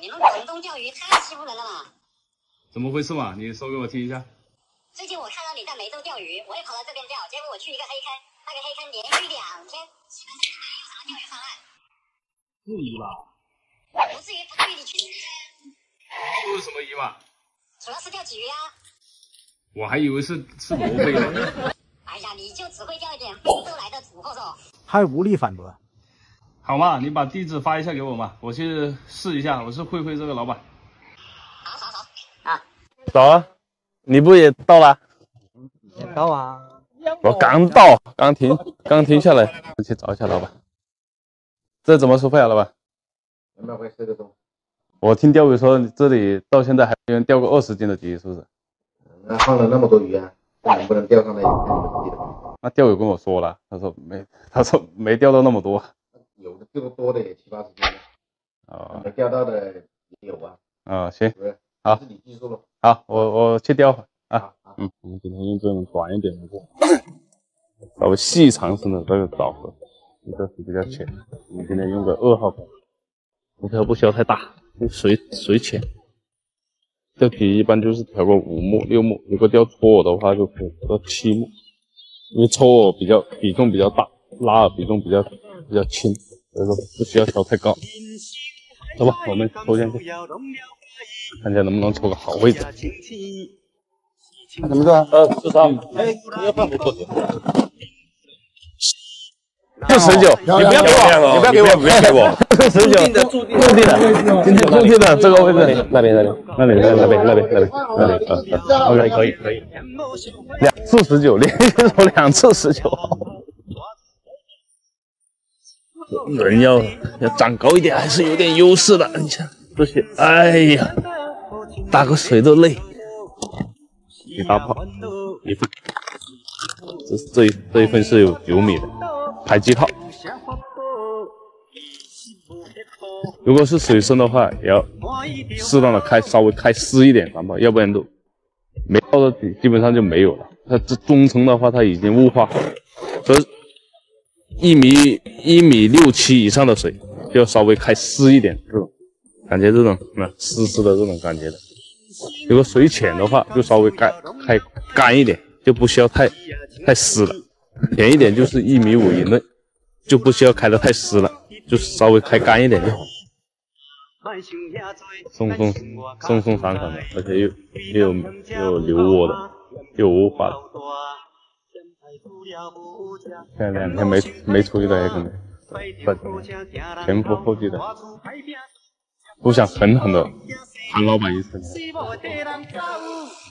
你们广东钓鱼太欺负人了嘛！怎么回事嘛？你说给我听一下。最近我看到你在梅州钓鱼，我也跑到这边钓，结果我去一个黑坑，那个黑坑连续2天基本上没有什么钓鱼上岸。不疑吧？不至于，你去。不是什么疑嘛？主要是钓鲫鱼啊。我还以为是罗非呢。哎呀，你就只会钓一点非洲来的土货兽，还无力反驳。好嘛，你把地址发一下给我嘛，我去试一下。我是慧慧这个老板。好啊。走啊！你不也到了？也到啊。我刚到，刚停下来，我去找一下老板。这怎么收费啊，老板200块4个钟。我听钓鱼说这里到现在还有人钓过20斤的鲫鱼，是不是？那放了那么多鱼啊，能不能钓上来？看你们自己的吧。那钓友跟我说了，他说没钓到那么多。有的钓多的也7、80斤。没钓到的也有啊。行，好，自己记住了。好，我去钓会啊。我们今天用这种短一点的稍微细长身的这个藻河，这是比较浅。我们今天用个2号钩，浮条不需要太大，水浅。钓体一般就是调个5目、6目，如果钓搓饵的话就可以调7目，因为搓饵比重比较大，拉饵比重比较轻，所以说不需要调太高。走吧，我们抽下去，看一下能不能抽个好位置。怎么做啊？43。哎，你要放不错。就19，你不要给我，不要给我，19，注定的，今天注定的这个位置，那边，OK， 可以，2次19，连续抽2次19，人要长高一点还是有点优势的，你看这些，哎呀，打个水都累，一大炮，1份，这一份是有9米的。排鸡套，如果是水深的话，也要适当的稍微开湿一点防爆，要不然都没到的底基本上就没有了。它这中层的话，它已经雾化，所以1米6、7以上的水就要稍微开湿一点，这种感觉，这种湿湿的这种感觉的。如果水浅的话，就稍微开干一点，就不需要太湿了。浅一点就是1.5米以内，就不需要开得太湿了，就稍微开干一点就好。松散散的，而且又有流窝的，又有雾化的。现在2天没出去的黑坑的，前仆后继的，不想狠狠的喊老板一声。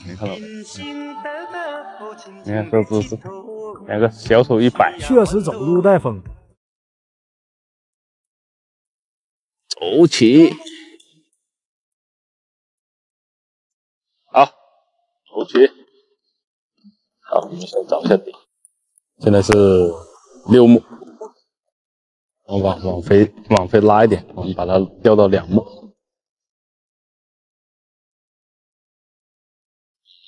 没看到，你看这姿势，2个小手一摆，确实走路带风。走起，好，走起，好，我们先找一下底。现在是6目，我往飞拉一点，我们把它调到2目。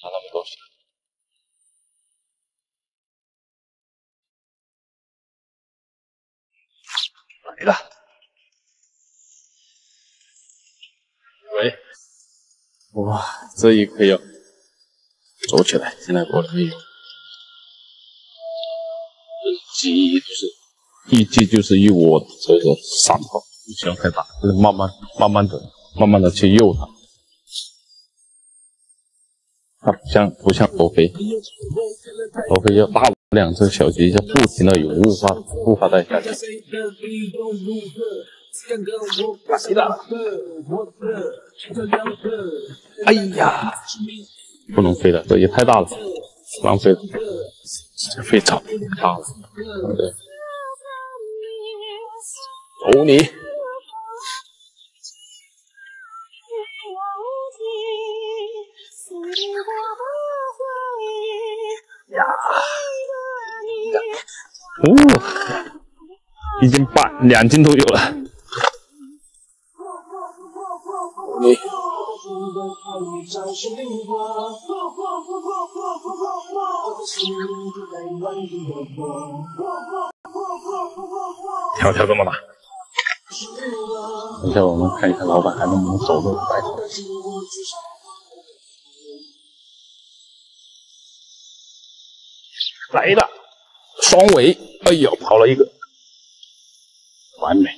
拿那么多水。来了，喂，哇，这一颗要走起来，现在过来有，一击就是一窝的，所以说散炮不需要太大，就是慢慢的去诱它。它不像罗非要大2只小鲫鱼，不停的有雾化在下降。哎呀，不能飞了，这也太大了，浪费了，这飞草大了，对，走你！1斤半，2斤都有了。你条这么大，等一下我们看一下老板还能不能走路摆脱。来了，双尾，哎呦，跑了一个，完美。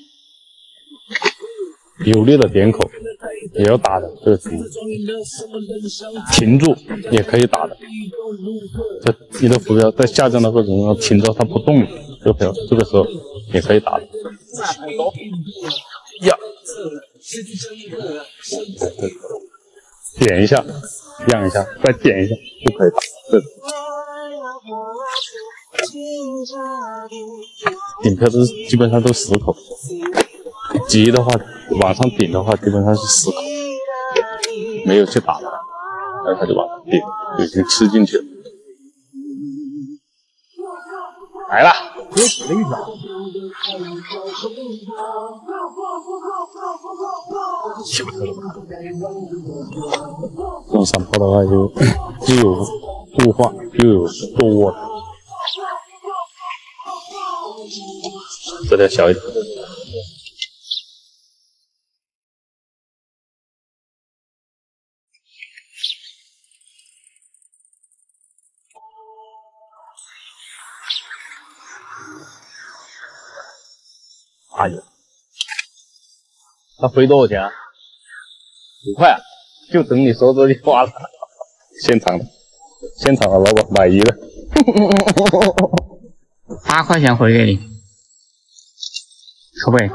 有力的点口也要打的，这个停住也可以打的。你的浮标在下降的过程中停着它不动了，这个时候也可以打的。呀，点一下，让一下，再点一下就可以打。对的。顶漂都是基本上都10口，急的话往上顶的话基本上是10口，没有去打它，然后他就往上顶，已经吃进去了。来了，又起了一条。这种散炮的话就既有雾化又有多窝的。这条小一点。哎呀，他回多少钱啊？5块啊，就等你说这句话了。现场的老板买1个，8块钱回给你，可不可以？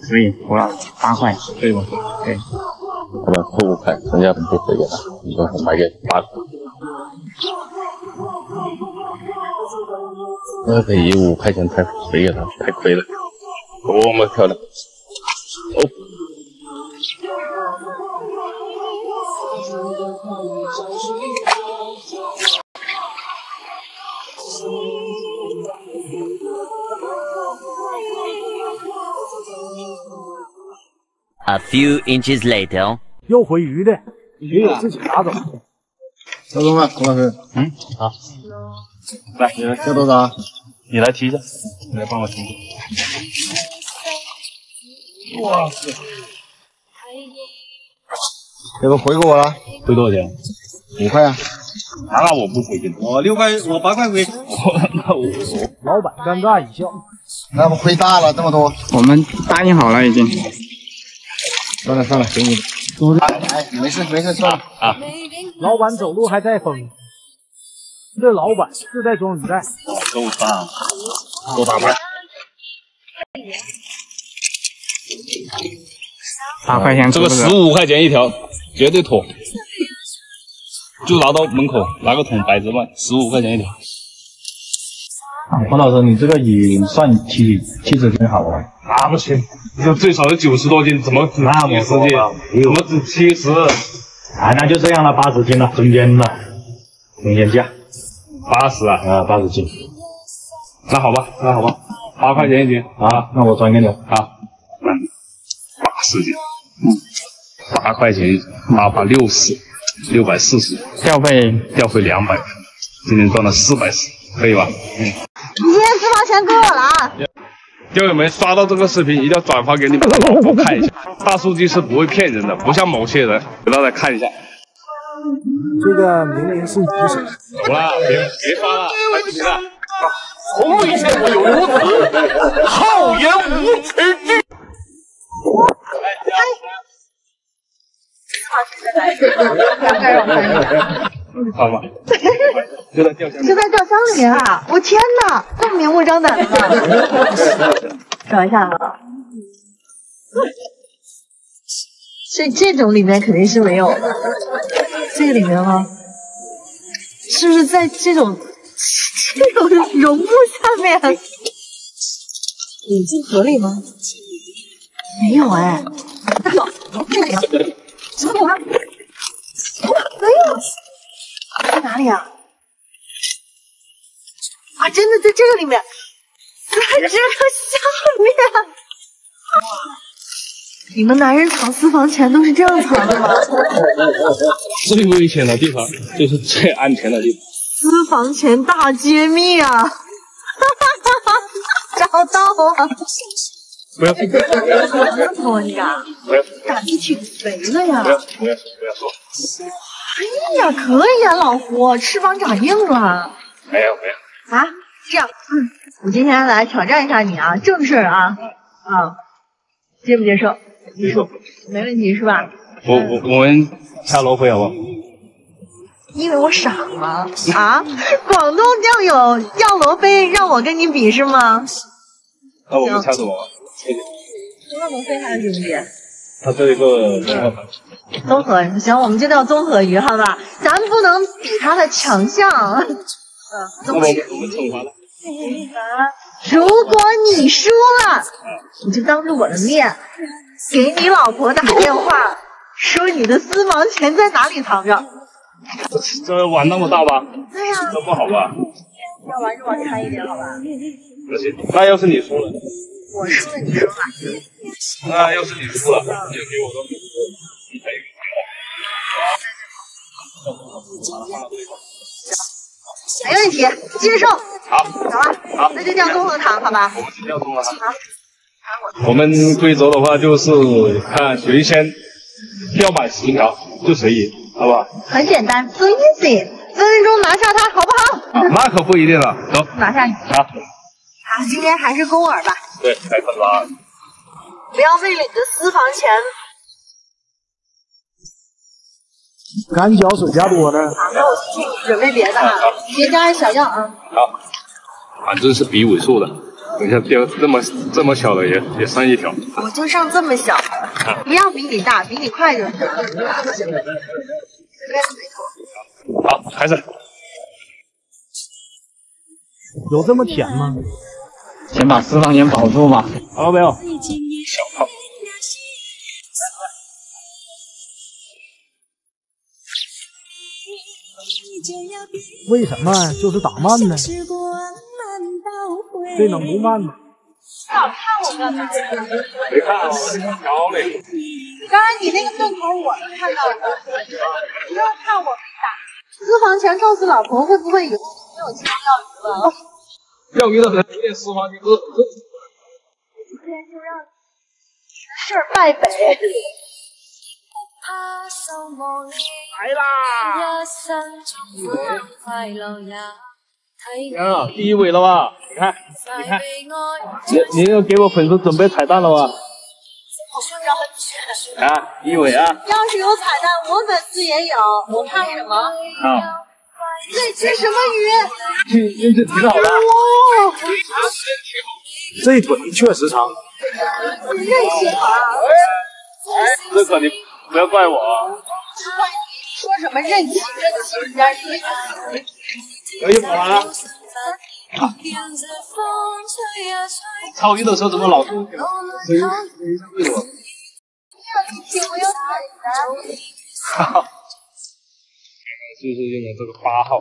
可以，我要8块，可以吗？可以。好吧，扣5块，剩下的不回给他，你说买给8块。那得以5块钱才回给他，太亏了，多么漂亮！哦。A few inches later， 又回鱼的，也有自己拿走。小东啊，孔老师，好，来，你来要多少？你来提一下，你来帮我提一下。哇塞！这个回给我了，回多少钱？5块啊。那我不回去。我6块，我8块回。那我老板尴尬一笑。那不亏大了这么多。我们答应好了已经。算了，给你。哎，没事，算了啊。老板走路还带风，这老板自带装鱼袋。够大，够大牌。8块钱，这个15块钱一条，绝对妥。就拿到门口，拿个桶摆着卖，15块钱一条。黄老师，你这个也算体质挺好的。那不行，就最少有90多斤，怎么只那么多斤？怎么只70？哎，那就这样了，80斤了，中间价。80啊，80斤。那好吧，8块钱一斤啊，那我转给你。好，80斤，8块钱，8把60，640，调费200，今天赚了440，可以吧？你今天私房钱给我了啊！钓友们刷到这个视频，一定要转发给你们的老婆看一下，大数据是不会骗人的，不像某些人，给大家看一下。这个明明是鱼手。走了，别刷了，来视频了。从未见过有如此厚颜无耻之。好吗？就在钓箱里面啊！我天哪，这么明目张胆的吗？找一下啊。这种里面肯定是没有的。这个里面吗？是不是在这种绒布下面？引进盒里吗？没有哎。大哥，这个里面什么有啊？没有。在哪里啊？啊，真的在这个里面，在这个下面。你们男人藏私房钱都是这样藏的吗？最危险的地方就是最安全的地方。私房钱大揭秘啊！找到啊！不要，托你啊，胆子挺肥的呀。不要说。哎呀，可以啊，老胡，翅膀长硬了。没有。啊，这样，我今天来挑战一下你啊，正事啊，接不接受？接受，没问题是吧？我们下楼回好不好？你以为我傻吗？啊，广东钓友要罗非，让我跟你比是吗？那我们猜什么？除了罗非还有什么比？它是一个综合，行，我们就叫综合鱼，好吧？咱不能比它的强项。那我们惩罚了。如果你输了，你就当着我的面给你老婆打电话，说你的私房钱在哪里藏着。这玩那么大吧？对呀，这不好吧？要玩就玩开一点，好吧？不行，那要是你输了，我输了，你输了。那要是你输了，你就给我个100元。没问题，接受。好，走吧，好，那就叫综合糖，好吧？我们就叫综合糖。好。我们规则的话就是看谁先钓满10条就谁赢，好不好？很简单 ，so easy， 3分钟拿下它，好不好？那可不一定了，走，拿下你。好，今天还是公饵吧。对，来分吧。不要为了你的私房钱。干胶水加多呢。那我去准备别的啊，别加小样啊。好，反正是比尾数的。等一下钓这么小的也上1条。我就上这么小，不要比你大，比你快就行。好，开始。有这么甜吗？先把私房钱保住嘛。好了没有？小炮。为什么就是打慢呢？这能不慢吗？老看我干嘛？没看啊，瞧嘞。刚才你那个动头我能看到的，不要看我没打。私房钱告诉老婆，会不会以后没有钱钓鱼了？钓鱼的人有点私房钱，今天就让你事儿败北。来啦！第一尾了吧？你看，你又给我粉丝准备彩蛋了吧？我不着急。啊，第一尾啊！要是有彩蛋，我粉丝也有，我怕什么？好。这吃什么鱼？运气挺好的。这腿确实长。认识啊！这个你不要怪我。说什么认齐，人家可以跑了。超鱼的时候怎么老是谁对我？我有彩蛋。哈哈。就是用了这个8号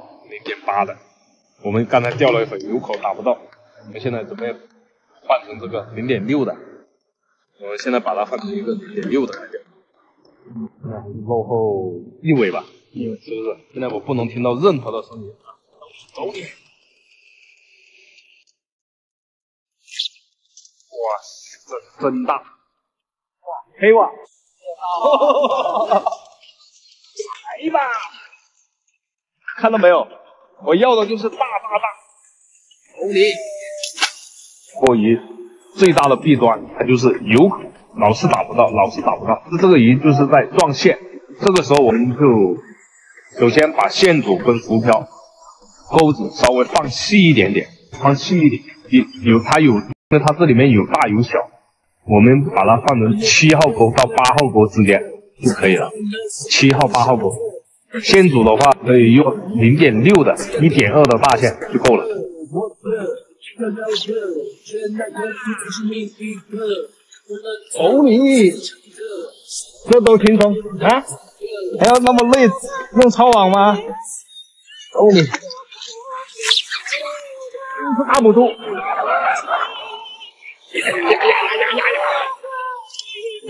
0.8的，我们刚才钓了一会，有口打不到，我们现在准备换成这个0.6的，我们现在把它换成一个0.6的来钓，落后1尾吧，是不是？现在我不能听到任何的声音啊，走你！哇，这真大！哇，黑网！来吧！看到没有？我要的就是大。欧尼，过鱼最大的弊端，它就是有口，老是打不到。这个鱼就是在撞线，这个时候我们就首先把线组跟浮漂、钩子稍微放细一点，因为它这里面有大有小，我们把它放成7号钩到8号钩之间就可以了。7号、8号钩。线组的话可以用0.6的、1.2的大线就够了。哦，你这都轻松啊？还要那么累用抄网吗？哦，你抓不住。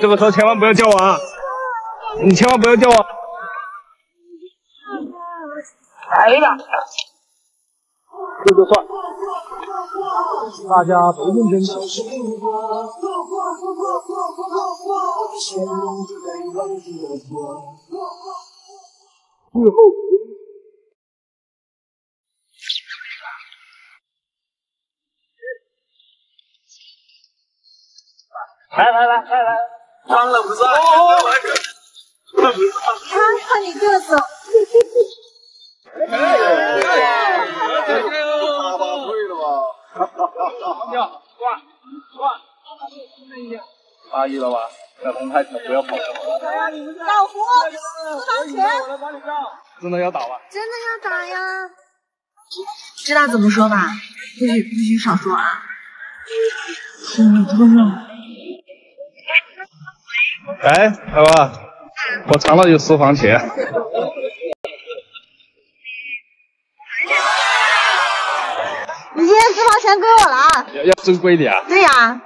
这个时候千万不要叫我啊！你千万不要叫我。来了，这就算。大家都认真小心。最后。 来，忘了不是？看你嘚瑟。大意了吧？小红太扯，不要跑。老胡，私房钱。真的要打吗？真的要打呀！知道怎么说吧？不许少说啊！哎，老爸，我藏了有私房钱。你今天私房钱归我了啊！要真归你啊？对呀。